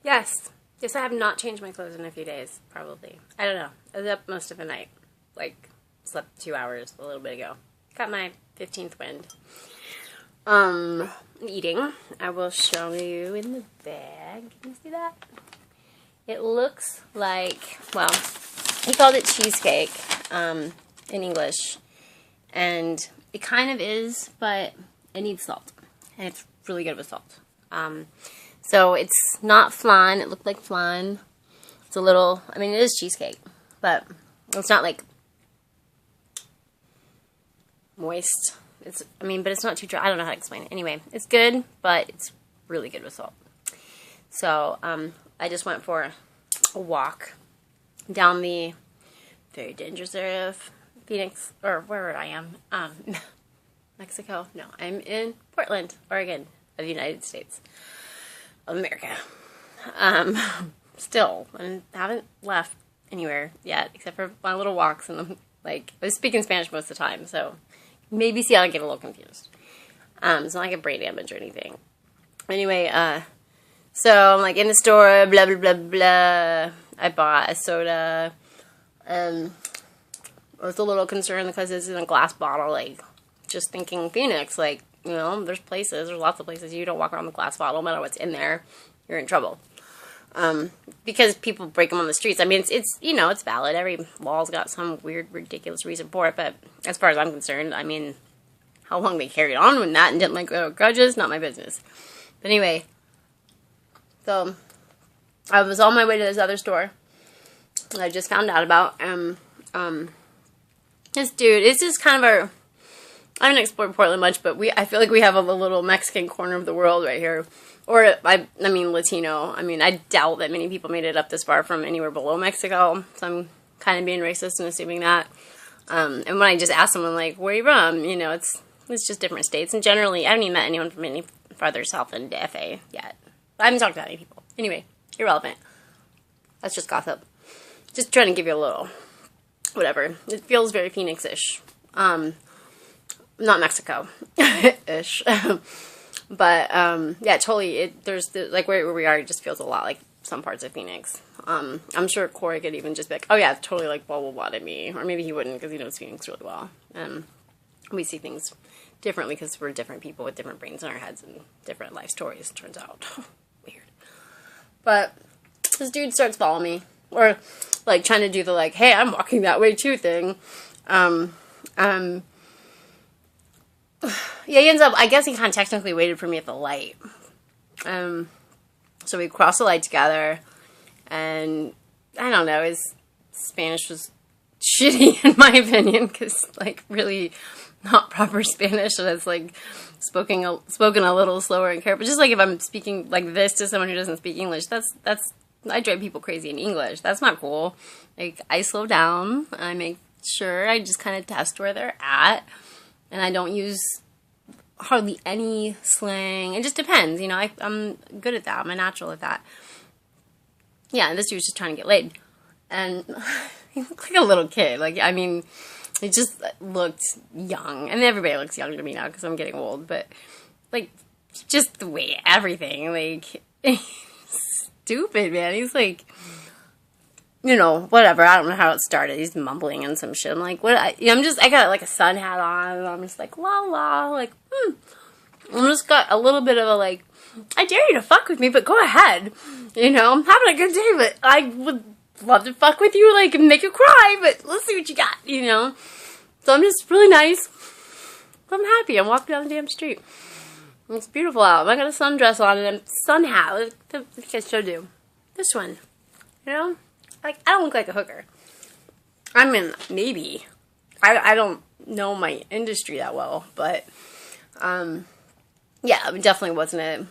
Yes. Yes, I have not changed my clothes in a few days, probably. I don't know. I was up most of the night. Like, slept 2 hours a little bit ago. Got my 15th wind. Eating. I will show you in the bag. Can you see that? It looks like, well, he called it cheesecake, in English. And it kind of is, but it needs salt. And it's really good with salt. So it's not flan. It looked like flan. It's a little, I mean, it is cheesecake, but it's not like moist. It's, I mean, but it's not too dry. I don't know how to explain it. Anyway, it's good, but it's really good with salt. So, I just went for a walk down the very dangerous area of Phoenix, or wherever I am, Mexico. No, I'm in Portland, Oregon, of the United States of America. Still, I haven't left anywhere yet, except for my little walks, and I'm like, I was speaking Spanish most of the time, so maybe see how I get a little confused. It's not like a brain damage or anything. Anyway, so I'm like in the store, blah, blah, blah, blah. I bought a soda, and I was a little concerned because it's in a glass bottle, like, just thinking Phoenix, like, you know, there's lots of places you don't walk around with a glass bottle, no matter what's in there, you're in trouble. Because people break them on the streets. I mean, it's you know, it's valid. Every law's got some weird, ridiculous reason for it, but as far as I'm concerned, I mean, how long they carried on with that and didn't let go of grudges, not my business. But anyway, so I was on my way to this other store that I just found out about, this dude, it's just kind of I haven't explored Portland much, but I feel like we have a little Mexican corner of the world right here. Or, I mean, Latino. I mean, I doubt that many people made it up this far from anywhere below Mexico, so I'm kind of being racist and assuming that. And when I just ask someone, like, where are you from? You know, it's just different states. And generally, I haven't even met anyone from any farther south than DFA yet. I haven't talked to any people. Anyway, irrelevant. That's just gossip. Just trying to give you a little, whatever. It feels very Phoenix-ish. Not Mexico-ish. But, yeah, totally, like, where we are, it just feels a lot like some parts of Phoenix. I'm sure Corey could even just be like, oh, yeah, it's totally like blah, blah, blah to me. Or maybe he wouldn't, because he knows Phoenix really well. We see things differently because we're different people with different brains in our heads and different life stories, it turns out. Weird. But this dude starts following me. Or, like, trying to do the, like, hey, I'm walking that way, too, thing. Yeah, he ends up, I guess he kind of technically waited for me at the light. So we crossed the light together, and I don't know, his Spanish was shitty in my opinion, because, like, really not proper Spanish, and it's, like, spoken a little slower and careful. Just like if I'm speaking like this to someone who doesn't speak English, I drive people crazy in English. That's not cool. Like, I slow down, I make sure I just kind of test where they're at, and I don't use hardly any slang. It just depends, you know, I'm good at that. I'm a natural at that. Yeah, and this dude was just trying to get laid. And he looked like a little kid. Like, I mean, he just looked young. And everybody looks young to me now because I'm getting old. But, like, just the way everything, like, stupid, man. He's like, you know, whatever. I don't know how it started. He's mumbling and some shit. I'm like, what? I got like a sun hat on, and I'm just like, la la, like, I just got a little bit of a, like, I dare you to fuck with me, but go ahead. You know, I'm having a good day, but I would love to fuck with you, like, and make you cry, but let's see what you got, you know? So I'm just really nice. I'm happy. I'm walking down the damn street. It's beautiful out. I got a sundress on and a sun hat. Like I showed you. This one. You know? Like, I don't look like a hooker. I mean, maybe. I don't know my industry that well, but, yeah, it definitely wasn't a,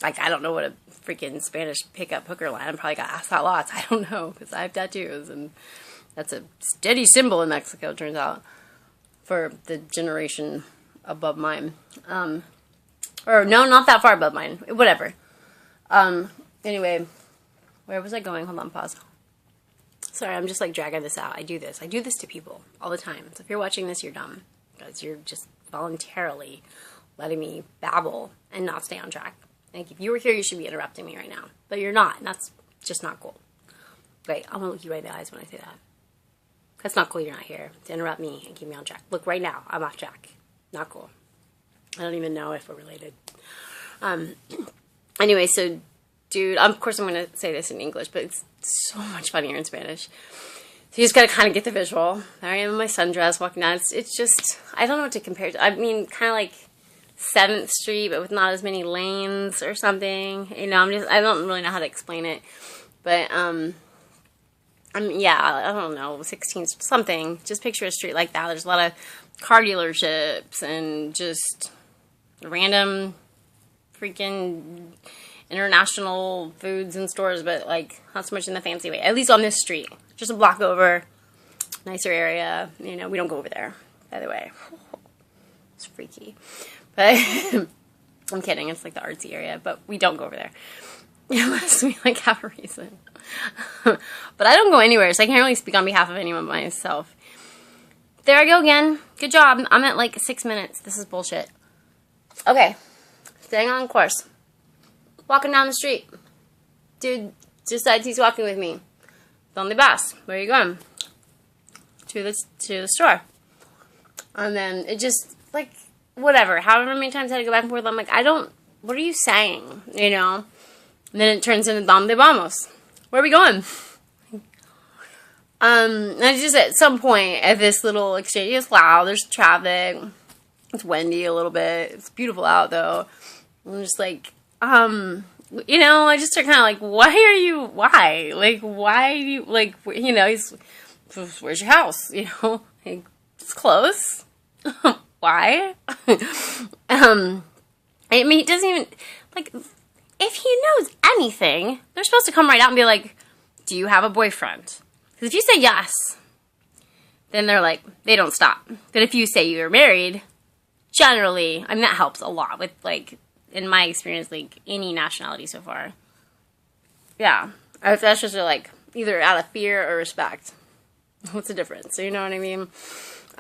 like, I don't know what a freaking Spanish pickup hooker line. I probably got asked that lots. I don't know, because I have tattoos, and that's a steady symbol in Mexico, turns out, for the generation above mine. Or, no, not that far above mine. Whatever. Anyway, where was I going? Hold on, pause. Sorry, I'm just, like, dragging this out. I do this to people all the time. So if you're watching this, you're dumb. Because you're just voluntarily letting me babble and not stay on track. Like, if you were here, you should be interrupting me right now. But you're not, and that's just not cool. Wait, I'm gonna look you right in the eyes when I say that. That's not cool, you're not here to interrupt me and keep me on track. Look, right now, I'm off track. Not cool. I don't even know if we're related. Anyway, so, dude, of course I'm gonna say this in English, but it's so much funnier in Spanish. So you just gotta kind of get the visual. There I am in my sundress walking down. It's just, I don't know what to compare it to. I mean, kind of like 7th Street, but with not as many lanes or something. You know, I don't really know how to explain it. But, yeah, I don't know, 16th, something. Just picture a street like that. There's a lot of car dealerships and just random freaking international foods and stores, but, like, not so much in the fancy way. At least on this street. Just a block over. Nicer area. You know, we don't go over there, by the way. It's freaky. But I'm kidding. It's like the artsy area, but we don't go over there unless we like have a reason. But I don't go anywhere, so I can't really speak on behalf of anyone but myself. There I go again. Good job. I'm at like 6 minutes. This is bullshit. Okay, staying on course. Walking down the street. Dude decides he's walking with me. ¿Dónde vas? Where are you going? To the store. And then it just like. Whatever, however many times I had to go back and forth, I'm like, what are you saying, you know? And then it turns into ¿Dónde vamos? Where are we going? And I just, at some point, at this little exchange, it's loud, there's traffic, it's windy a little bit, it's beautiful out, though. I'm just like, you know, I just start kind of like, why? Like, why do you, like, you know, where's your house, you know? Like, it's close. Why? I mean, he doesn't even, like, if he knows anything, they're supposed to come right out and be like, do you have a boyfriend? Because if you say yes, then they're like, they don't stop. But if you say you're married, generally, I mean, that helps a lot with, like, in my experience, like, any nationality so far. Yeah. That's just, like, either out of fear or respect. What's the difference? So you know what I mean?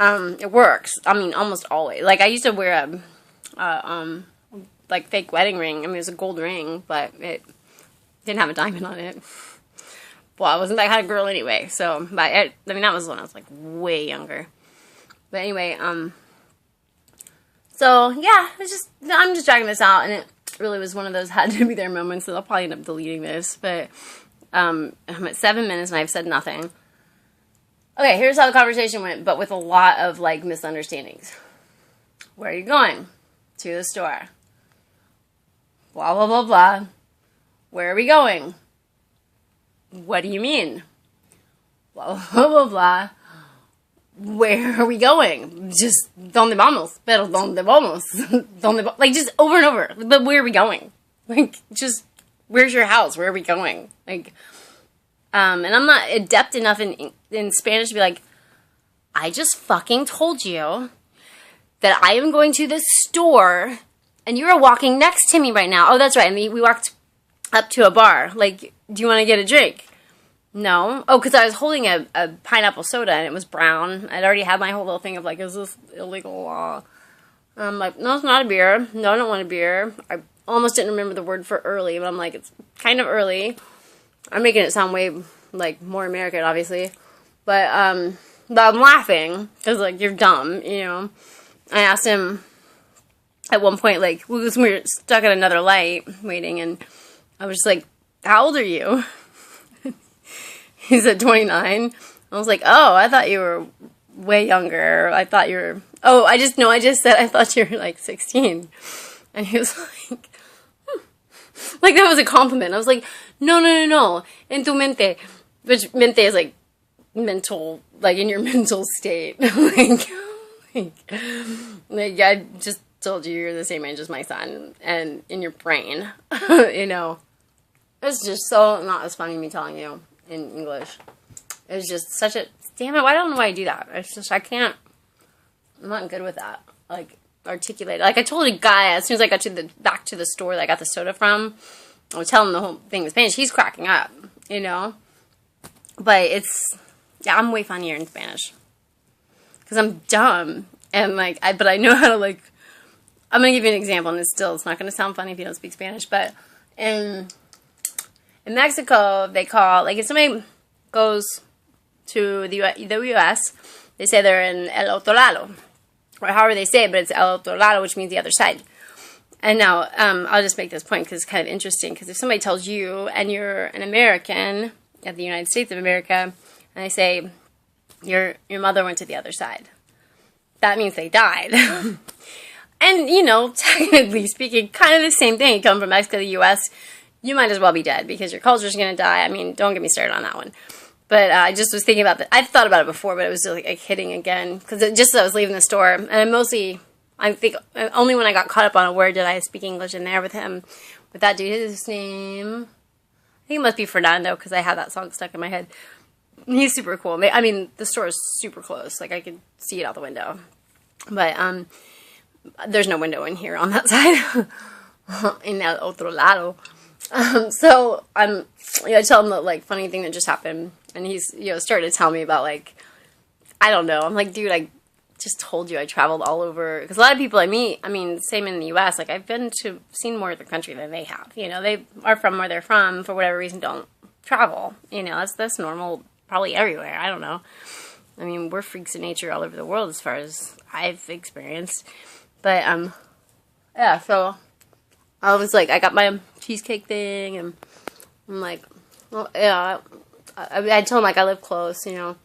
It works. I mean, almost always. Like, I used to wear like, fake wedding ring. I mean, it was a gold ring, but it didn't have a diamond on it. Well, I wasn't that kind of girl anyway, so, but I mean, that was when I was, like, way younger. But anyway, so, yeah, I'm just dragging this out, and it really was one of those had to be there moments, so I'll probably end up deleting this, but, I'm at 7 minutes, and I've said nothing. Okay, here's how the conversation went, but with a lot of, like, misunderstandings. Where are you going? To the store. Blah, blah, blah, blah. Where are we going? What do you mean? Blah, blah, blah, blah. Where are we going? Just, ¿Dónde vamos? Pero ¿dónde vamos? Like, just over and over. But where are we going? Like, just, where's your house? Where are we going? Like, and I'm not adept enough in Spanish to be like, I just fucking told you that I am going to the store and you are walking next to me right now. Oh, that's right. And we walked up to a bar. Like, do you want to get a drink? No. Oh, because I was holding a pineapple soda and it was brown. I'd already had my whole little thing of like, is this illegal law? I'm like, no, it's not a beer. No, I don't want a beer. I almost didn't remember the word for early, but I'm like, it's kind of early. I'm making it sound way, like, more American, obviously. But I'm laughing, because, like, you're dumb, you know. I asked him at one point, like, we were stuck at another light, waiting, and I was just like, how old are you? He said 29. I was like, oh, I thought you were way younger. I thought you were, I just said I thought you were, like, 16. And he was like, like, that was a compliment. I was like, no, en tu mente. Which mente is, like, mental, like, in your mental state. like, I just told you you're the same age as my son. And in your brain, you know. It's just so not as funny me telling you in English. It's just such a, damn it, I don't know why I do that. It's just, I'm not good with that. Like, articulate. Like, I told a guy, as soon as I got back to the store that I got the soda from, I was telling him the whole thing in Spanish. He's cracking up, you know? But I'm way funnier in Spanish. Because I'm dumb. And, like, but I know how to, like, I'm going to give you an example, and it's not going to sound funny if you don't speak Spanish, but in Mexico, they call, like if somebody goes to the U.S., they say they're in el otro lado, or however they say it, but it's el otro lado, which means the other side. And now, I'll just make this point because it's kind of interesting, because if somebody tells you, and you're an American at the United States of America, and they say, your mother went to the other side, that means they died. And, you know, technically speaking, kind of the same thing. You come from Mexico to the U.S., you might as well be dead, because your culture's going to die. I mean, don't get me started on that one. But I just was thinking about that. I've thought about it before, but it was like hitting again. Because just as I was leaving the store, and I think only when I got caught up on a word did I speak English in there with him. With that dude, his name, I think it must be Fernando, because I have that song stuck in my head. He's super cool. I mean, the store is super close. Like, I could see it out the window. But, there's no window in here on that side. In el otro lado. So I tell him the, like, funny thing that just happened. And he's, started to tell me about, like, I don't know. I'm like, dude, I just told you I traveled all over. Because a lot of people I meet, I mean, same in the U.S., like, I've seen more of the country than they have. You know, they are from where they're from, for whatever reason, don't travel. You know, that's normal probably everywhere. I don't know. I mean, we're freaks of nature all over the world as far as I've experienced. But, yeah, so I was like, I got my cheesecake thing, and I'm like, well, yeah, I told him, like, I live close, you know.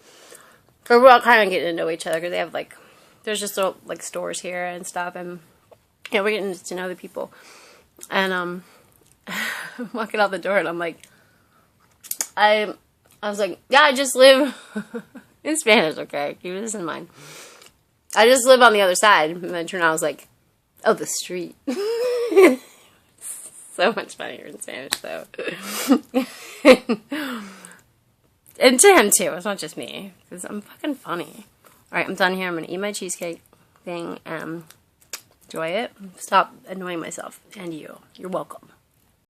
So we're all kind of getting to know each other, because they have, like, there's just, like, stores here and stuff, and, yeah, we're getting to know the people. And, I'm walking out the door, and I'm like, I was like, yeah, I just live, in Spanish, okay, keep this in mind. I just live on the other side. And then I turned around, I was like, oh, the street. So much funnier in Spanish, though. And to him, too. It's not just me. Because I'm fucking funny. Alright, I'm done here. I'm going to eat my cheesecake thing. Enjoy it. Stop annoying myself. And you. You're welcome.